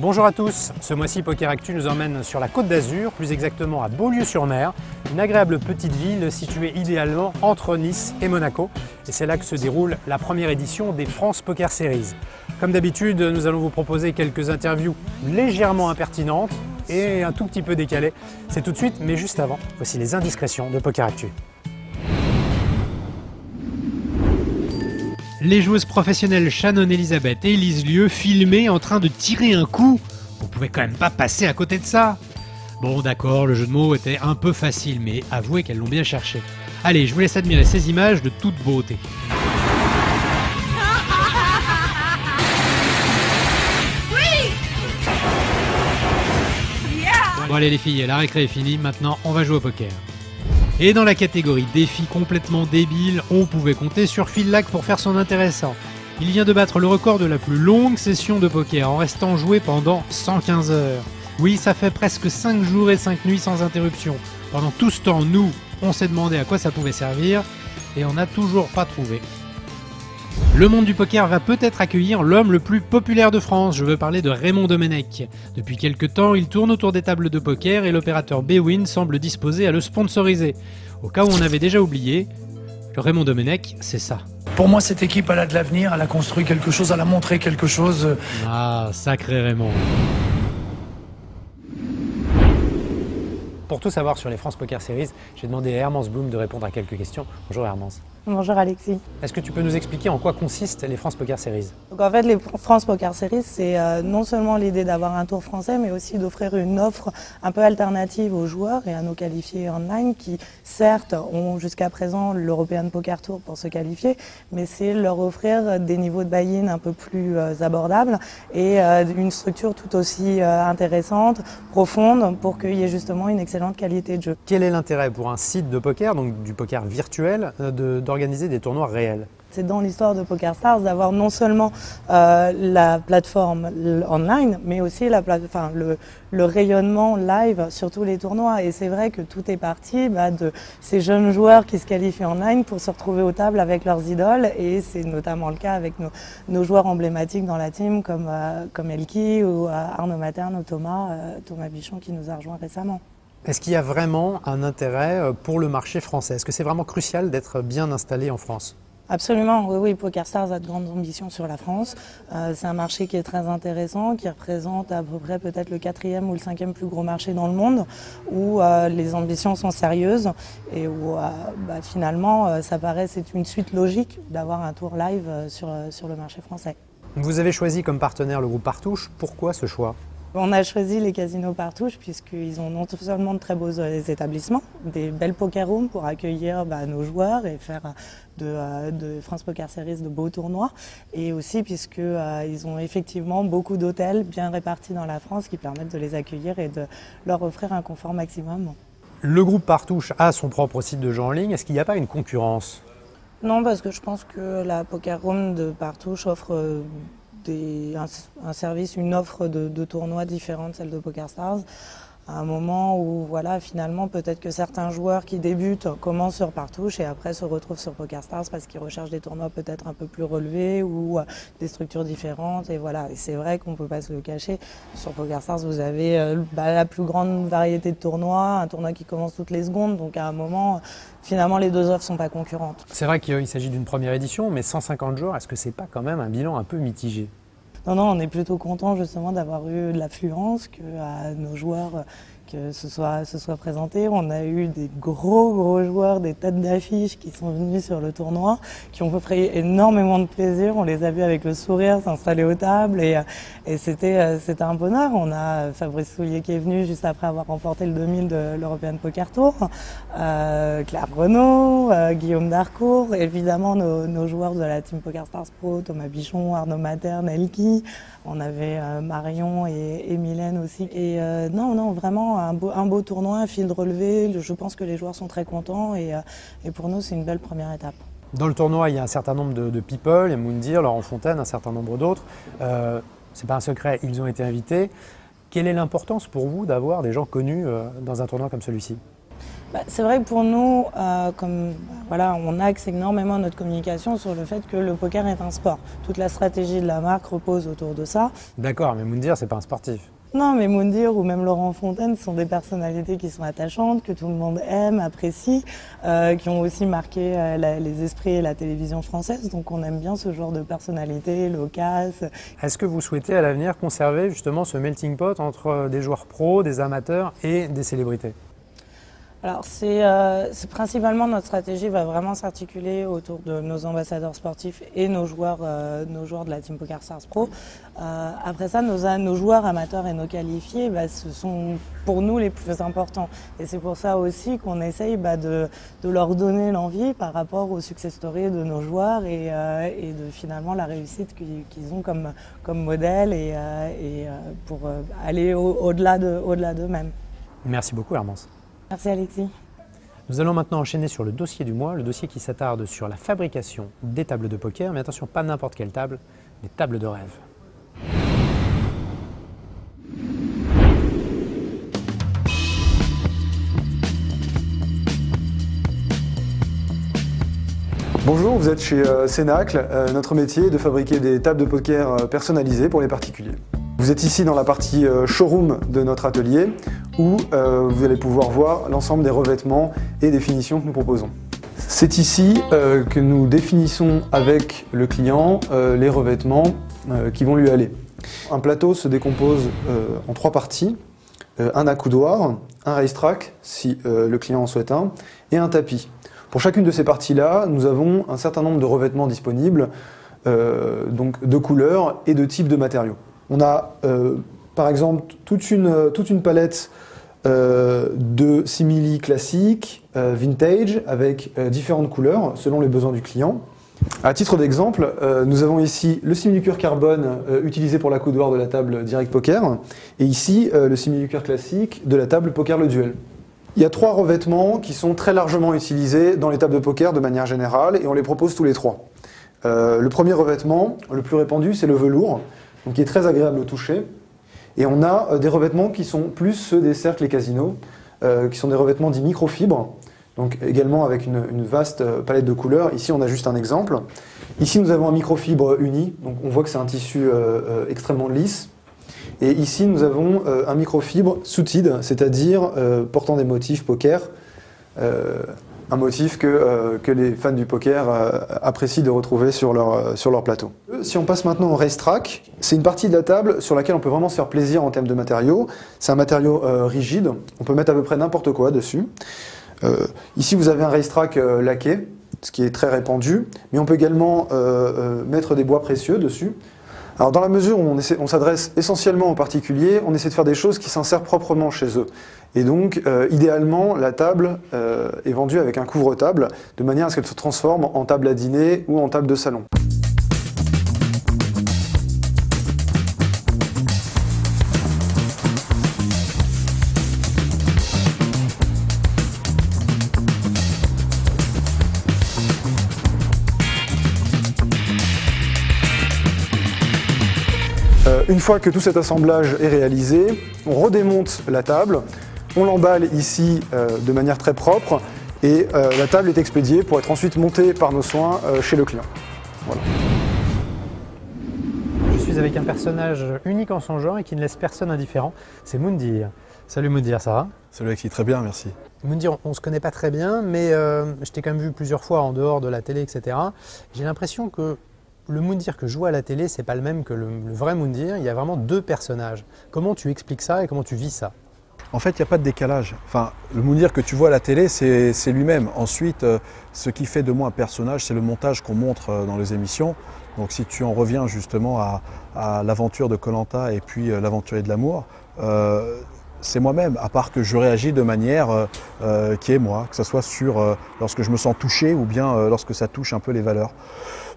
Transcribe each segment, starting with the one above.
Bonjour à tous, ce mois-ci Poker Actu nous emmène sur la Côte d'Azur, plus exactement à Beaulieu-sur-Mer, une agréable petite ville située idéalement entre Nice et Monaco. Et c'est là que se déroule la première édition des France Poker Series. Comme d'habitude, nous allons vous proposer quelques interviews légèrement impertinentes et un tout petit peu décalées. C'est tout de suite, mais juste avant, voici les indiscrétions de Poker Actu. Les joueuses professionnelles Shannon Elizabeth et Elise Lieu filmées en train de tirer un coup. Vous pouvez quand même pas passer à côté de ça. Bon d'accord, le jeu de mots était un peu facile, mais avouez qu'elles l'ont bien cherché. Allez, je vous laisse admirer ces images de toute beauté. Bon allez les filles, la récré est finie, maintenant on va jouer au poker. Et dans la catégorie défi complètement débile, on pouvait compter sur Phil Lac pour faire son intéressant. Il vient de battre le record de la plus longue session de poker en restant joué pendant 115 heures. Oui, ça fait presque 5 jours et 5 nuits sans interruption. Pendant tout ce temps, nous, on s'est demandé à quoi ça pouvait servir et on n'a toujours pas trouvé. Le monde du poker va peut-être accueillir l'homme le plus populaire de France, je veux parler de Raymond Domenech. Depuis quelques temps, il tourne autour des tables de poker et l'opérateur Bwin semble disposé à le sponsoriser. Au cas où on avait déjà oublié, le Raymond Domenech, c'est ça. Pour moi, cette équipe, elle a de l'avenir, elle a construit quelque chose, elle a montré quelque chose. Ah, sacré Raymond. Pour tout savoir sur les France Poker Series, j'ai demandé à Hermance Bloom de répondre à quelques questions. Bonjour Hermance. Bonjour Alexis. Est-ce que tu peux nous expliquer en quoi consistent les France Poker Series? Donc en fait, les France Poker Series, c'est non seulement l'idée d'avoir un tour français, mais aussi d'offrir une offre un peu alternative aux joueurs et à nos qualifiés online qui, certes, ont jusqu'à présent l'European Poker Tour pour se qualifier, mais c'est leur offrir des niveaux de buy-in un peu plus abordables et une structure tout aussi intéressante, profonde, pour qu'il y ait justement une excellente qualité de jeu. Quel est l'intérêt pour un site de poker, donc du poker virtuel, d'organiser des tournois réels? C'est dans l'histoire de PokerStars d'avoir non seulement la plateforme online, mais aussi le rayonnement live sur tous les tournois. Et c'est vrai que tout est parti de ces jeunes joueurs qui se qualifient online pour se retrouver aux tables avec leurs idoles. Et c'est notamment le cas avec nos joueurs emblématiques dans la team comme Elki ou Arnaud Materne ou Thomas Bichon qui nous a rejoint récemment. Est-ce qu'il y a vraiment un intérêt pour le marché français? Est-ce que c'est vraiment crucial d'être bien installé en France? Absolument, oui, PokerStars a de grandes ambitions sur la France. C'est un marché qui est très intéressant, qui représente à peu près peut-être le 4e ou le 5e plus gros marché dans le monde, où les ambitions sont sérieuses et où finalement ça paraît c'est une suite logique d'avoir un tour live sur le marché français. Vous avez choisi comme partenaire le groupe Partouche, pourquoi ce choix? On a choisi les casinos Partouche puisqu'ils ont non seulement de très beaux établissements, des belles poker rooms pour accueillir nos joueurs et faire de France Poker Series de beaux tournois, et aussi puisqu'ils ont effectivement beaucoup d'hôtels bien répartis dans la France qui permettent de les accueillir et de leur offrir un confort maximum. Le groupe Partouche a son propre site de jeu en ligne, est-ce qu'il n'y a pas une concurrence? Non, parce que je pense que la poker room de Partouche offre un service, une offre de tournois différente de celle de PokerStars, à un moment où finalement peut-être que certains joueurs qui débutent commencent sur Partouche et après se retrouvent sur PokerStars parce qu'ils recherchent des tournois peut-être un peu plus relevés ou des structures différentes, et c'est vrai qu'on ne peut pas se le cacher. Sur PokerStars, vous avez la plus grande variété de tournois, un tournoi qui commence toutes les secondes, donc à un moment finalement les deux offres ne sont pas concurrentes. C'est vrai qu'il s'agit d'une première édition, mais 150 joueurs, est-ce que c'est pas quand même un bilan un peu mitigé? Non, on est plutôt content justement d'avoir eu de l'affluence, que nos joueurs que ce soit présenté. On a eu des gros joueurs, des têtes d'affiches qui sont venus sur le tournoi, qui ont fait énormément de plaisir. On les a vus avec le sourire s'installer aux tables et c'était un bonheur. On a Fabrice Soulier qui est venu juste après avoir remporté le 2000 de l'European Poker Tour, Claire Renaud, Guillaume Darcourt, évidemment nos joueurs de la team PokerStars Pro, Thomas Bichon, Arnaud Materne, Elki. On avait Marion et Mylène aussi. Et non, vraiment un beau tournoi, un fil de relevé. Je pense que les joueurs sont très contents et pour nous, c'est une belle première étape. Dans le tournoi, il y a un certain nombre de people, il y a Moundir, Laurent Fontaine, un certain nombre d'autres. C'est pas un secret, ils ont été invités. Quelle est l'importance pour vous d'avoir des gens connus dans un tournoi comme celui-ci? C'est vrai que pour nous, voilà, on axe énormément notre communication sur le fait que le poker est un sport. Toute la stratégie de la marque repose autour de ça. D'accord, mais Moundir, c'est pas un sportif. Non, mais Moundir ou même Laurent Fontaine sont des personnalités qui sont attachantes, que tout le monde aime, apprécie, qui ont aussi marqué les esprits et la télévision française. Donc on aime bien ce genre de personnalités loquaces. Est-ce que vous souhaitez à l'avenir conserver justement ce melting pot entre des joueurs pros, des amateurs et des célébrités ? Alors c'est principalement notre stratégie va vraiment s'articuler autour de nos ambassadeurs sportifs et nos joueurs de la Team Poker Stars Pro. Après ça, nos joueurs amateurs et nos qualifiés, ce sont pour nous les plus importants. Et c'est pour ça aussi qu'on essaye de leur donner l'envie par rapport aux success stories de nos joueurs et de finalement la réussite qu'ils ont comme modèle et pour aller au-delà d'eux-mêmes. Merci beaucoup Hermance. Merci Alexis. Nous allons maintenant enchaîner sur le dossier du mois, le dossier qui s'attarde sur la fabrication des tables de poker, mais attention, pas n'importe quelle table, des tables de rêve. Bonjour, vous êtes chez Cénacle. Notre métier est de fabriquer des tables de poker personnalisées pour les particuliers. Vous êtes ici dans la partie showroom de notre atelier où vous allez pouvoir voir l'ensemble des revêtements et des finitions que nous proposons. C'est ici que nous définissons avec le client les revêtements qui vont lui aller. Un plateau se décompose en 3 parties, un accoudoir, un racetrack si le client en souhaite un, et un tapis. Pour chacune de ces parties-là, nous avons un certain nombre de revêtements disponibles, donc de couleurs et de types de matériaux. On a par exemple toute une palette de simili classiques, vintage, avec différentes couleurs selon les besoins du client. À titre d'exemple, nous avons ici le simili-cuir carbone utilisé pour l'accoudoir de la table Direct Poker, et ici le simili-cuir classique de la table Poker le Duel. Il y a 3 revêtements qui sont très largement utilisés dans les tables de poker de manière générale, et on les propose tous les 3. Le premier revêtement, le plus répandu, c'est le velours, donc qui est très agréable au toucher. Et on a des revêtements qui sont plus ceux des cercles et casinos, qui sont des revêtements dits microfibres, donc également avec une vaste palette de couleurs. Ici, on a juste un exemple. Ici, nous avons un microfibre uni, donc on voit que c'est un tissu extrêmement lisse. Et ici, nous avons un microfibre suited, c'est-à-dire portant des motifs poker, un motif que les fans du poker apprécient de retrouver sur leur plateau. Si on passe maintenant au racetrack, c'est une partie de la table sur laquelle on peut vraiment se faire plaisir en termes de matériaux. C'est un matériau rigide, on peut mettre à peu près n'importe quoi dessus. Ici, vous avez un racetrack laqué, ce qui est très répandu, mais on peut également mettre des bois précieux dessus. Alors dans la mesure où on s'adresse essentiellement aux particuliers, on essaie de faire des choses qui s'insèrent proprement chez eux. Et donc, idéalement, la table est vendue avec un couvre-table, de manière à ce qu'elle se transforme en table à dîner ou en table de salon. Une fois que tout cet assemblage est réalisé, on redémonte la table, on l'emballe ici de manière très propre et la table est expédiée pour être ensuite montée par nos soins chez le client. Voilà. Je suis avec un personnage unique en son genre et qui ne laisse personne indifférent, c'est Moundir. Salut Moundir, ça va? Salut Alexis, très bien, merci. Moundir, on ne se connaît pas très bien, mais je t'ai quand même vu plusieurs fois en dehors de la télé, etc. J'ai l'impression que le Moundir que je vois à la télé, c'est pas le même que le vrai Moundir. Il y a vraiment 2 personnages. Comment tu expliques ça et comment tu vis ça? En fait, il n'y a pas de décalage. Enfin, le Moundir que tu vois à la télé, c'est lui-même. Ensuite, ce qui fait de moi un personnage, c'est le montage qu'on montre dans les émissions. Donc si tu en reviens justement à l'aventure de Koh-Lanta et puis l'aventurier de l'amour, c'est moi-même, à part que je réagis de manière qui est moi, que ce soit lorsque je me sens touché ou bien lorsque ça touche un peu les valeurs.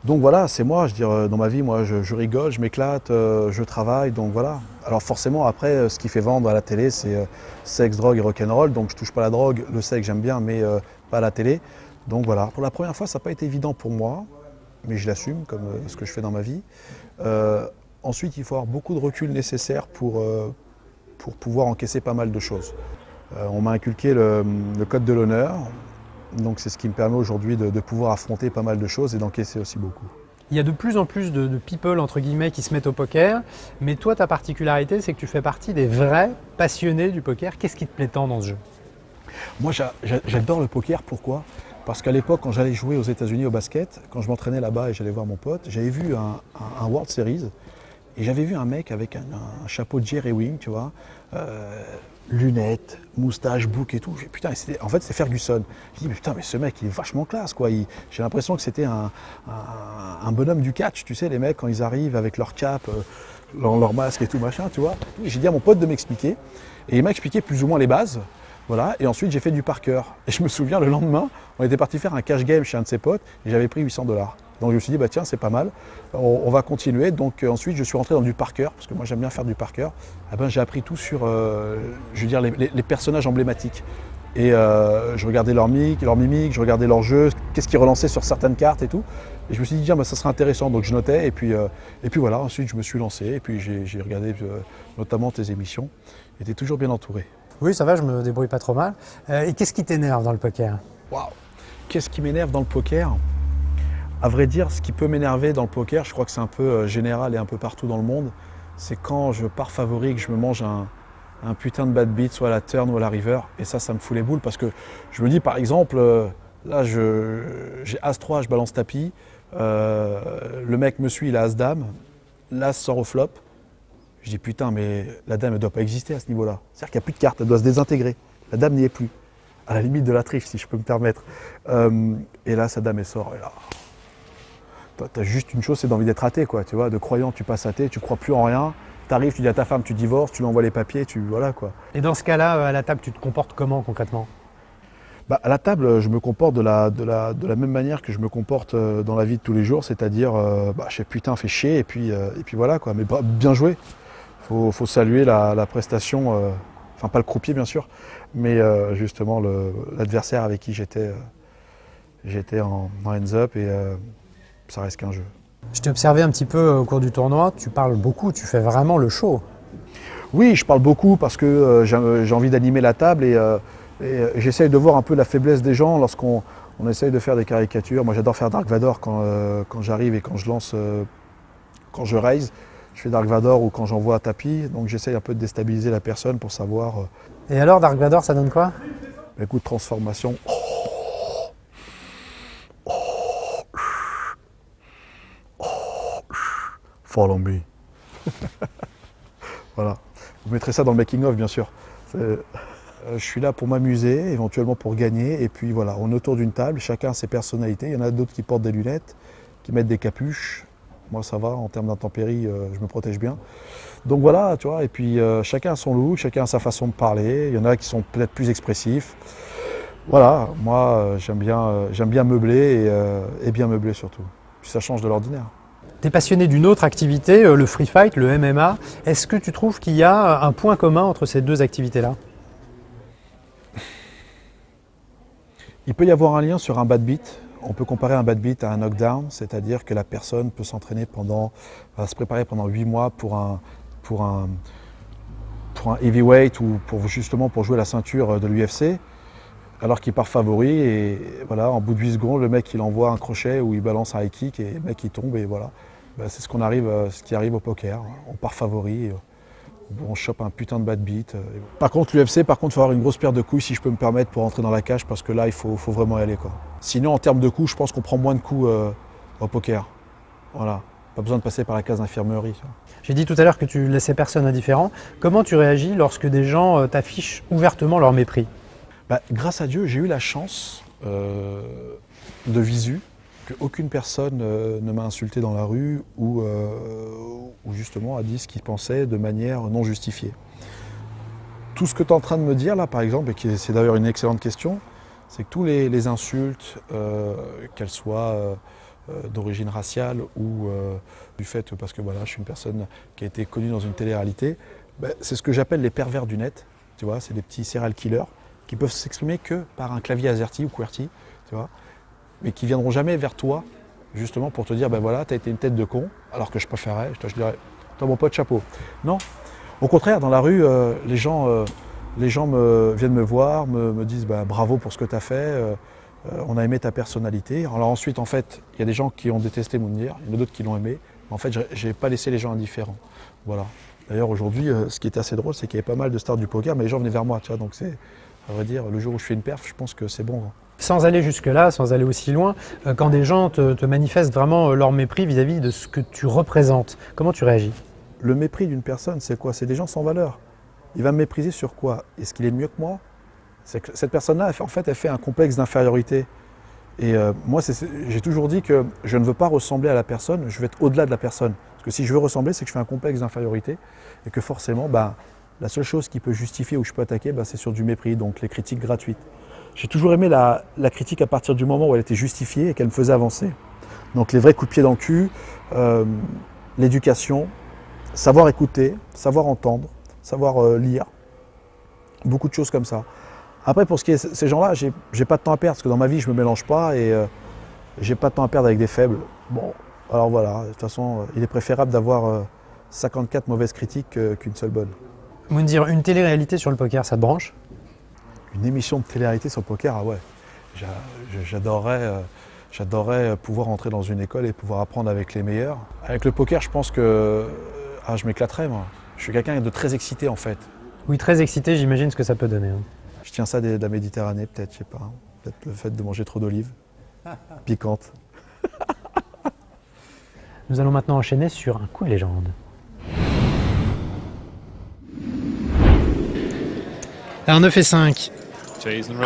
Donc voilà, c'est moi, je veux dire, dans ma vie, moi je rigole, je m'éclate, je travaille, donc voilà. Alors forcément après, ce qui fait vendre à la télé, c'est sexe, drogue et rock'n'roll, donc je touche pas la drogue, le sexe j'aime bien, mais pas à la télé. Donc voilà, pour la première fois, ça n'a pas été évident pour moi, mais je l'assume comme ce que je fais dans ma vie. Ensuite, il faut avoir beaucoup de recul nécessaire pour pouvoir encaisser pas mal de choses. On m'a inculqué le code de l'honneur, donc c'est ce qui me permet aujourd'hui de pouvoir affronter pas mal de choses et d'encaisser aussi beaucoup. Il y a de plus en plus de people, entre guillemets, qui se mettent au poker, mais toi, ta particularité, c'est que tu fais partie des vrais passionnés du poker. Qu'est-ce qui te plaît tant dans ce jeu? Moi, j'adore le poker. Pourquoi? Parce qu'à l'époque, quand j'allais jouer aux États-Unis au basket, quand je m'entraînais là-bas et j'allais voir mon pote, j'avais vu un World Series et j'avais vu un mec avec un chapeau de Jerry Wing, tu vois, lunettes, moustache, bouc et tout. Putain, en fait, c'est Ferguson. Je dis, mais putain, mais ce mec, il est vachement classe, quoi. J'ai l'impression que c'était un bonhomme du catch, tu sais, les mecs, quand ils arrivent avec leur cap, leur masque et tout, machin, tu vois. J'ai dit à mon pote de m'expliquer et il m'a expliqué plus ou moins les bases. Voilà, et ensuite j'ai fait du par cœur. Et je me souviens, le lendemain, on était parti faire un cash game chez un de ses potes et j'avais pris 800 $. Donc je me suis dit, bah tiens, c'est pas mal, on va continuer. Donc ensuite, je suis rentré dans du par cœur, parce que moi j'aime bien faire du par cœur. Eh ben, j'ai appris tout sur, je veux dire, les personnages emblématiques. Et je regardais leur mimique, je regardais leur jeu, qu'est-ce qu'ils relançaient sur certaines cartes et tout. Et je me suis dit, tiens, bah, ça serait intéressant. Donc je notais, et puis voilà, ensuite je me suis lancé, et puis j'ai regardé notamment tes émissions. Et tu es toujours bien entouré. Oui, ça va, je me débrouille pas trop mal. Et qu'est-ce qui t'énerve dans le poker? Waouh! Qu'est-ce qui m'énerve dans le poker? À vrai dire, ce qui peut m'énerver dans le poker, je crois que c'est un peu général et un peu partout dans le monde, c'est quand je pars favori, que je me mange un putain de bad beat, soit à la turn ou à la river, et ça me fout les boules parce que je me dis par exemple, là j'ai As-3, je balance tapis, le mec me suit, il a As-Dame, l'As sort au flop. Je dis putain, mais la dame ne doit pas exister à ce niveau-là. C'est-à-dire qu'il n'y a plus de carte, elle doit se désintégrer. La dame n'y est plus. À la limite de la triche, si je peux me permettre. Et là, sa dame, elle sort. Et là, tu as juste une chose, c'est d'envie d'être athée, quoi. Tu vois, de croyant, tu passes athée, tu crois plus en rien. Tu arrives, tu dis à ta femme, tu divorces, tu lui envoies les papiers, voilà, quoi. Et dans ce cas-là, à la table, tu te comportes comment concrètement? Bah, à la table, je me comporte de la même manière que je me comporte dans la vie de tous les jours, c'est-à-dire, je fais putain, fais chier, et puis voilà, quoi. Mais bien joué. Faut saluer la prestation, enfin pas le croupier bien sûr, mais justement l'adversaire avec qui j'étais en hands-up et ça reste qu'un jeu. Je t'ai observé un petit peu au cours du tournoi, tu parles beaucoup, tu fais vraiment le show. Oui, je parle beaucoup parce que j'ai envie d'animer la table et j'essaye de voir un peu la faiblesse des gens lorsqu'on essaye de faire des caricatures. Moi j'adore faire Dark Vador quand j'arrive et quand je lance, quand je raise. Je fais Dark Vador ou quand j'envoie un tapis, donc j'essaye un peu de déstabiliser la personne pour savoir. Et alors Dark Vador, ça donne quoi? Écoute, transformation. Follow me. Voilà. Vous mettrez ça dans le making-of, bien sûr. Je suis là pour m'amuser, éventuellement pour gagner, et puis voilà, on est autour d'une table, chacun a ses personnalités. Il y en a d'autres qui portent des lunettes, qui mettent des capuches. Moi ça va, en termes d'intempéries, je me protège bien. Donc voilà, tu vois, et puis chacun a son look, chacun a sa façon de parler. Il y en a qui sont peut-être plus expressifs. Voilà, moi j'aime bien meubler et bien meubler surtout. Puis ça change de l'ordinaire. Tu es passionné d'une autre activité, le free fight, le MMA. Est-ce que tu trouves qu'il y a un point commun entre ces deux activités-là? Il peut y avoir un lien sur un bad beat. On peut comparer un bad beat à un knockdown, c'est-à-dire que la personne peut s'entraîner se préparer pendant 8 mois pour un heavyweight ou justement pour jouer la ceinture de l'UFC, alors qu'il part favori et voilà, en bout de 8 secondes, le mec il envoie un crochet ou il balance un high kick et le mec il tombe et voilà. Ben, c'est ce qui arrive au poker. On part favori, on chope un putain de bad beat. Par contre, l'UFC, il faut avoir une grosse paire de couilles si je peux me permettre pour entrer dans la cage parce que là, il faut vraiment y aller, quoi. Sinon, en termes de coups, je pense qu'on prend moins de coups au poker. Voilà. Pas besoin de passer par la case infirmerie. J'ai dit tout à l'heure que tu laissais personne indifférent. Comment tu réagis lorsque des gens t'affichent ouvertement leur mépris? Grâce à Dieu, j'ai eu la chance de visu qu'aucune personne ne m'a insulté dans la rue ou justement a dit ce qu'il pensait de manière non justifiée. Tout ce que tu es en train de me dire là, par exemple, et c'est d'ailleurs une excellente question, c'est que tous les insultes, qu'elles soient d'origine raciale ou du fait parce que voilà, je suis une personne qui a été connue dans une télé-réalité, c'est ce que j'appelle les pervers du net. Tu vois, c'est des petits serial killers qui peuvent s'exprimer que par un clavier AZERTY ou QWERTY, tu vois, mais qui viendront jamais vers toi, justement pour te dire, ben voilà, t'as été une tête de con, alors que je préférais, je dirais, toi mon pote, chapeau. Non, au contraire, dans la rue, les gens Les gens viennent me voir, me disent bah, bravo pour ce que tu as fait, on a aimé ta personnalité. Alors ensuite, en fait, il y a des gens qui ont détesté Moundir, il y en a d'autres qui l'ont aimé. En fait, je n'ai pas laissé les gens indifférents. Voilà. D'ailleurs, aujourd'hui, ce qui était assez drôle, c'est qu'il y avait pas mal de stars du poker, mais les gens venaient vers moi. Tu vois, donc c'est, à vrai dire, le jour où je fais une perf, je pense que c'est bon. Sans aller jusque-là, sans aller aussi loin, quand des gens te manifestent vraiment leur mépris vis-à-vis de ce que tu représentes, comment tu réagis? Le mépris d'une personne, c'est quoi? C'est des gens sans valeur. Il va me mépriser sur quoi? Est-ce qu'il est mieux que moi? C'est que cette personne-là, en fait, elle fait un complexe d'infériorité. Et moi, j'ai toujours dit que je ne veux pas ressembler à la personne, je veux être au-delà de la personne. Parce que si je veux ressembler, c'est que je fais un complexe d'infériorité et que forcément, la seule chose qui peut justifier où je peux attaquer, c'est sur du mépris, donc les critiques gratuites. J'ai toujours aimé la critique à partir du moment où elle était justifiée et qu'elle me faisait avancer. Donc les vrais coups de pied dans le cul, l'éducation, savoir écouter, savoir entendre, savoir lire, beaucoup de choses comme ça. Après, pour ce qui est de ces gens-là, j'ai pas de temps à perdre, parce que dans ma vie, je me mélange pas et j'ai pas de temps à perdre avec des faibles. Bon, alors voilà, de toute façon, il est préférable d'avoir 54 mauvaises critiques qu'une seule bonne. Moundir, une télé-réalité sur le poker, ça te branche? Une émission de télé-réalité sur le poker, ah ouais. J'adorerais pouvoir entrer dans une école et pouvoir apprendre avec les meilleurs. Avec le poker, je pense que je m'éclaterais, moi. Je suis quelqu'un de très excité, en fait. Oui, très excité, j'imagine ce que ça peut donner. Hein. Je tiens ça de la Méditerranée, peut-être, je sais pas. Peut-être le fait de manger trop d'olives piquantes. Nous allons maintenant enchaîner sur un coup de légende. Alors 9 et 5.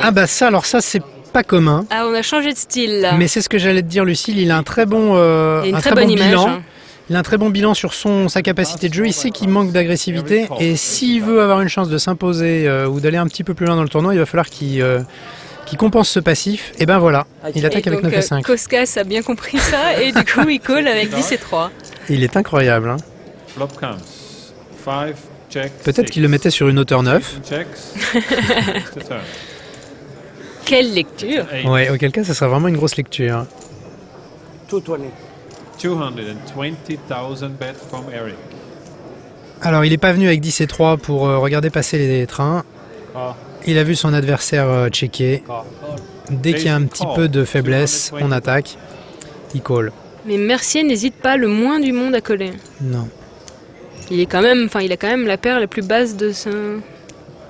Ah bah ça, alors ça c'est pas commun. Ah, on a changé de style là. Mais c'est ce que j'allais te dire, Lucille, il a un très bon, bilan. Il a un très bon bilan sur sa capacité de jeu. Il sait qu'il manque d'agressivité et s'il veut avoir une chance de s'imposer ou d'aller un petit peu plus loin dans le tournoi, il va falloir qu'il compense ce passif. Et ben voilà, il attaque avec 9 et 5. Koskas a bien compris ça et du coup il call avec 10 et 3. Il est incroyable. Hein. Peut-être qu'il le mettait sur une hauteur 9. Quelle lecture! Ouais, auquel cas, ça serait vraiment une grosse lecture. 220,000 bets from Eric. Alors, il n'est pas venu avec 10 et 3 pour regarder passer les trains. Il a vu son adversaire checker. Dès qu'il y a un petit peu de faiblesse, on attaque. Il call. Mais Mercier n'hésite pas le moins du monde à coller. Non. Il a quand même la paire la plus basse de ce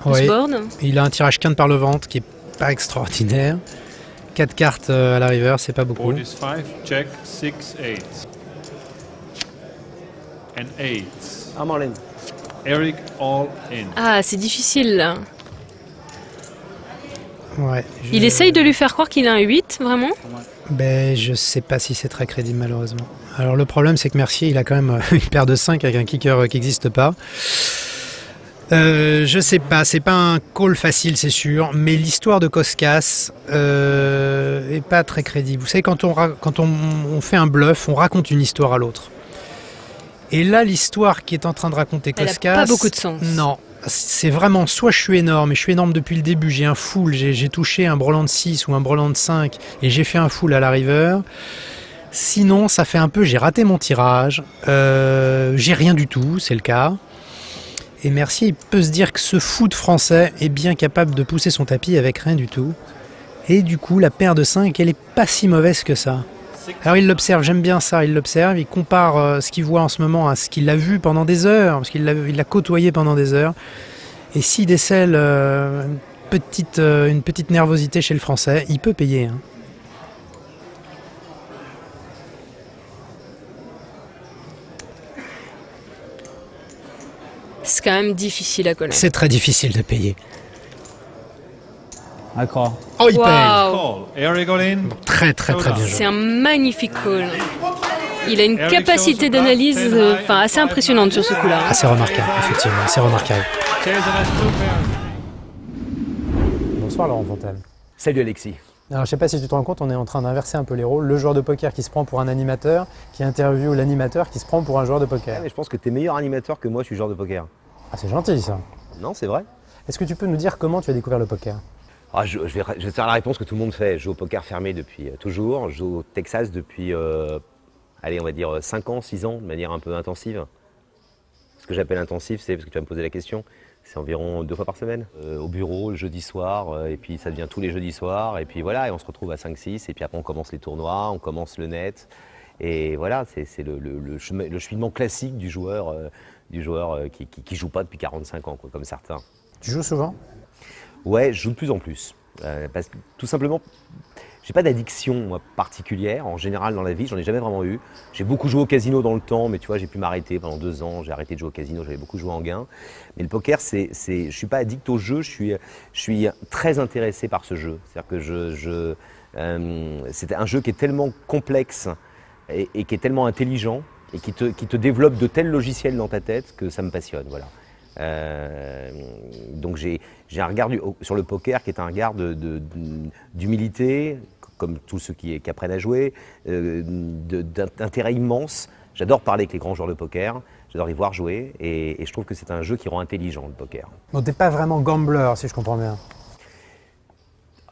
board. Il a un tirage quinte par le ventre qui est pas extraordinaire. 4 cartes à la river, c'est pas beaucoup. 5, check, 6, 8. And 8. I'm all in. Eric all in. Ah, c'est difficile là. Ouais, Il essaye de lui faire croire qu'il a un 8, vraiment? Ben, je sais pas si c'est très crédible malheureusement. Alors le problème c'est que Mercier il a quand même une paire de 5 avec un kicker qui n'existe pas. Je sais pas, c'est pas un call facile c'est sûr, mais l'histoire de Koskas est pas très crédible. Vous savez quand on fait un bluff, on raconte une histoire à l'autre. Et là l'histoire qui est en train de raconter Koskas... Elle a pas beaucoup de sens. Non, c'est vraiment soit je suis énorme, et je suis énorme depuis le début, j'ai un full, j'ai touché un brelan de 6 ou un brelan de 5 et j'ai fait un full à la river. Sinon, ça fait un peu, j'ai raté mon tirage, j'ai rien du tout, c'est le cas. Et Mercier, il peut se dire que ce foot français est bien capable de pousser son tapis avec rien du tout. Et du coup, la paire de 5, elle est pas si mauvaise que ça. Alors il l'observe, j'aime bien ça, il l'observe, il compare ce qu'il voit en ce moment à ce qu'il a vu pendant des heures, parce qu'il l'a côtoyé pendant des heures. Et s'il décèle une petite nervosité chez le français, il peut payer. Hein. C'est quand même difficile à connaître. C'est très difficile de payer. D'accord. Oh, il paye. Call. Eric all in. Très très bien joué. C'est un magnifique call. Il a une capacité d'analyse assez impressionnante sur ce coup-là. Ah, c'est remarquable, effectivement, c'est remarquable. Bonsoir Laurent Fontaine. Salut Alexis. Alors je sais pas si tu te rends compte, on est en train d'inverser un peu les rôles. Le joueur de poker qui se prend pour un animateur, qui interviewe l'animateur qui se prend pour un joueur de poker. Ah, mais je pense que tu es meilleur animateur que moi, je suis joueur de poker. Ah c'est gentil ça. Non, c'est vrai. Est-ce que tu peux nous dire comment tu as découvert le poker? Je vais te faire la réponse que tout le monde fait. Je joue au poker fermé depuis toujours. Je joue au Texas depuis, on va dire 5 ans, 6 ans, de manière un peu intensive. Ce que j'appelle intensif, c'est, parce que tu vas me poser la question, c'est environ 2 fois par semaine. Au bureau, le jeudi soir, et puis ça devient tous les jeudis soirs, et puis voilà, et on se retrouve à 5-6, et puis après on commence les tournois, on commence le net. Et voilà, c'est le cheminement classique du joueur qui joue pas depuis 45 ans, quoi, comme certains. Tu joues souvent? Ouais, je joue de plus en plus. Parce que tout simplement, j'ai pas d'addiction particulière. En général, dans la vie, j'en ai jamais vraiment eu. J'ai beaucoup joué au casino dans le temps, mais tu vois, j'ai pu m'arrêter pendant 2 ans. J'ai arrêté de jouer au casino, j'avais beaucoup joué en gain. Mais le poker, je suis pas addict au jeu, je suis très intéressé par ce jeu. C'est-à-dire que c'est un jeu qui est tellement complexe et qui est tellement intelligent et qui te développe de tels logiciels dans ta tête que ça me passionne, voilà. Donc j'ai un regard sur le poker qui est un regard d'humilité, comme tous ceux qui apprennent à jouer, d'intérêt immense. J'adore parler avec les grands joueurs de poker, j'adore les voir jouer et je trouve que c'est un jeu qui rend intelligent le poker. Donc t'es pas vraiment gambler, si je comprends bien.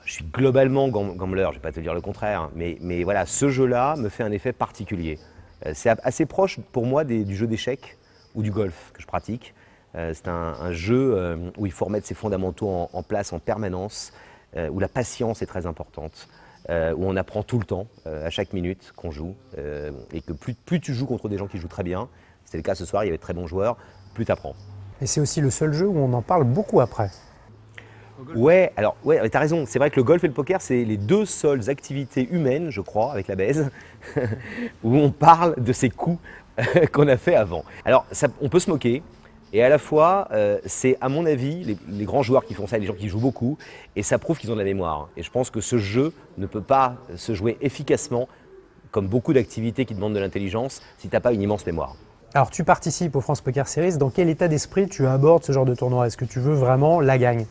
Je suis globalement gambler, je ne vais pas te dire le contraire, mais voilà, ce jeu-là me fait un effet particulier. C'est assez proche pour moi du jeu d'échecs ou du golf que je pratique. C'est un jeu où il faut remettre ses fondamentaux en place en permanence, où la patience est très importante, où on apprend tout le temps, à chaque minute qu'on joue, et que plus tu joues contre des gens qui jouent très bien, c'était le cas ce soir, il y avait de très bons joueurs, plus tu apprends. Et c'est aussi le seul jeu où on en parle beaucoup après. Ouais, alors, ouais, t'as raison, c'est vrai que le golf et le poker, c'est les 2 seules activités humaines, je crois, avec la baise, où on parle de ces coups qu'on a fait avant. Alors, on peut se moquer, et à la fois, c'est à mon avis, les grands joueurs qui font ça, les gens qui jouent beaucoup, et ça prouve qu'ils ont de la mémoire. Et je pense que ce jeu ne peut pas se jouer efficacement, comme beaucoup d'activités qui demandent de l'intelligence, si t'as pas une immense mémoire. Alors tu participes au France Poker Series, dans quel état d'esprit tu abordes ce genre de tournoi? Est-ce que tu veux vraiment la gagne?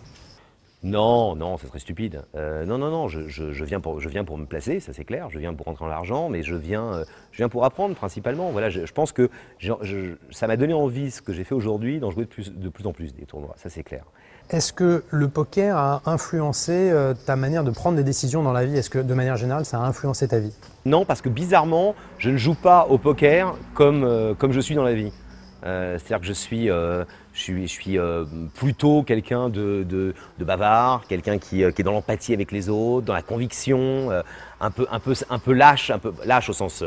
Non, ça serait stupide. Non, je viens pour me placer, ça c'est clair. Je viens pour rentrer en l'argent, mais je viens pour apprendre principalement. Voilà, je pense que ça m'a donné envie, ce que j'ai fait aujourd'hui, d'en jouer de plus en plus des tournois, ça c'est clair. Est-ce que le poker a influencé ta manière de prendre des décisions dans la vie? Est-ce que de manière générale, ça a influencé ta vie? Non, parce que bizarrement, je ne joue pas au poker comme je suis dans la vie. C'est-à-dire que je suis plutôt quelqu'un de bavard, quelqu'un qui est dans l'empathie avec les autres, dans la conviction, un peu lâche au sens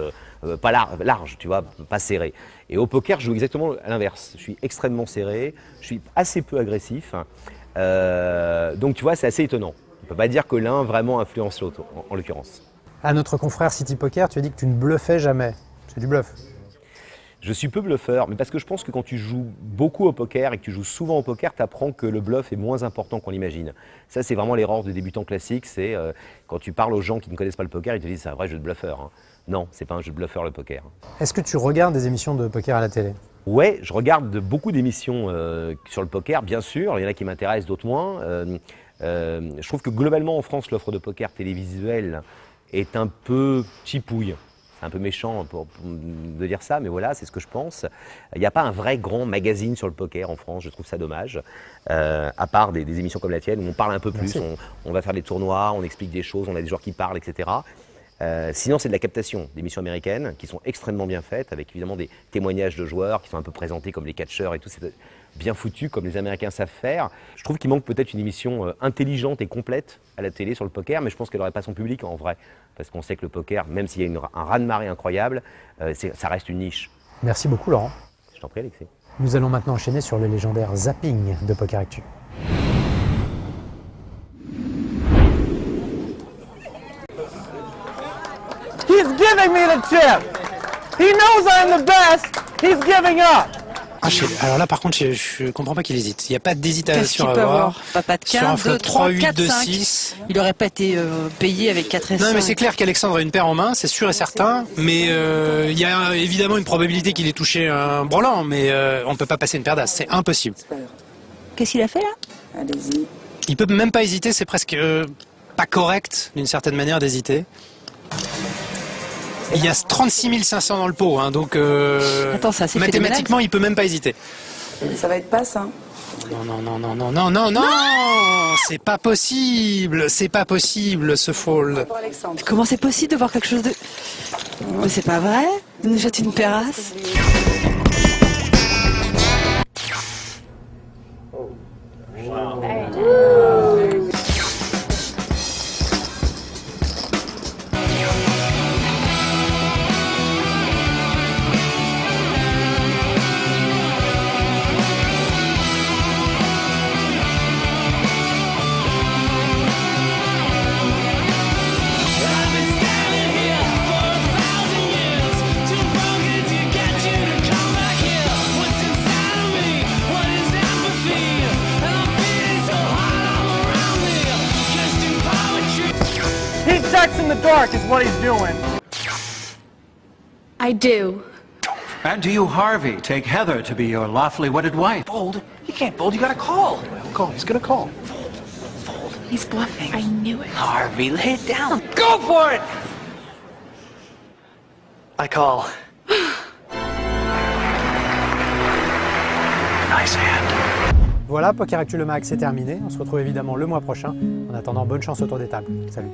pas large, tu vois, pas serré. Et au poker, je joue exactement à l'inverse. Je suis extrêmement serré, je suis assez peu agressif. Donc tu vois, c'est assez étonnant. On ne peut pas dire que l'un vraiment influence l'autre, en l'occurrence. À notre confrère City Poker, tu as dit que tu ne bluffais jamais. C'est du bluff. Je suis peu bluffeur, mais parce que je pense que quand tu joues beaucoup au poker et que tu joues souvent au poker, tu apprends que le bluff est moins important qu'on l'imagine. Ça, c'est vraiment l'erreur de débutant classique, c'est quand tu parles aux gens qui ne connaissent pas le poker, ils te disent c'est un vrai jeu de bluffeur. Hein. Non, c'est pas un jeu de bluffeur le poker. Est-ce que tu regardes des émissions de poker à la télé? Ouais, je regarde beaucoup d'émissions sur le poker, bien sûr. Il y en a qui m'intéressent, d'autres moins. Je trouve que globalement en France, l'offre de poker télévisuelle est un peu chipouille. C'est un peu méchant de dire ça, mais voilà, c'est ce que je pense. Il n'y a pas un vrai grand magazine sur le poker en France, je trouve ça dommage. À part des émissions comme la tienne où on parle un peu plus, on va faire des tournois, on explique des choses, on a des joueurs qui parlent, etc. Sinon, c'est de la captation d'émissions américaines qui sont extrêmement bien faites, avec évidemment des témoignages de joueurs qui sont un peu présentés comme les catcheurs et tout. C'est bien foutu comme les Américains savent faire. Je trouve qu'il manque peut-être une émission intelligente et complète à la télé sur le poker, mais je pense qu'elle n'aurait pas son public en vrai. Parce qu'on sait que le poker, même s'il y a un raz-de-marée incroyable, ça reste une niche. Merci beaucoup Laurent. Je t'en prie Alexis. Nous allons maintenant enchaîner sur le légendaire zapping de Poker Actu. He's giving me the chip. He knows I'm the best. He's giving up. Alors là, par contre, je comprends pas qu'il hésite. Il n'y a pas d'hésitation à avoir. avoir. Pas de 15, 2, 3, 4, 5. 6. Il n'aurait pas été payé avec 4 S. Non, mais c'est clair qu'Alexandre a une paire en main, c'est sûr et certain. Mais il y a évidemment une probabilité qu'il ait touché un brelan, mais on ne peut pas passer une paire d'as. C'est impossible. Qu'est-ce qu'il a fait là? Allez-y. Il peut même pas hésiter, c'est presque pas correct, d'une certaine manière, d'hésiter. Il y a 36 500 dans le pot, hein, donc attends, ça, c'est mathématiquement, il peut même pas hésiter. Ça va être passe, hein. Non, c'est pas possible, ce fold. Comment c'est possible de voir quelque chose de... Mais c'est pas vrai. Il nous jette une paire as. He checks in the dark is what he's doing. I do. And do you, Harvey, take Heather to be your lawfully wedded wife? Bold? You can't bold, you gotta call. Call, he's gonna call. He's bluffing. I knew it. Harvey, lay it down. Go for it! I call. Nice hand. Voilà, Poker Actu Le Max, c'est terminé. On se retrouve évidemment le mois prochain. En attendant, bonne chance autour des tables. Salut.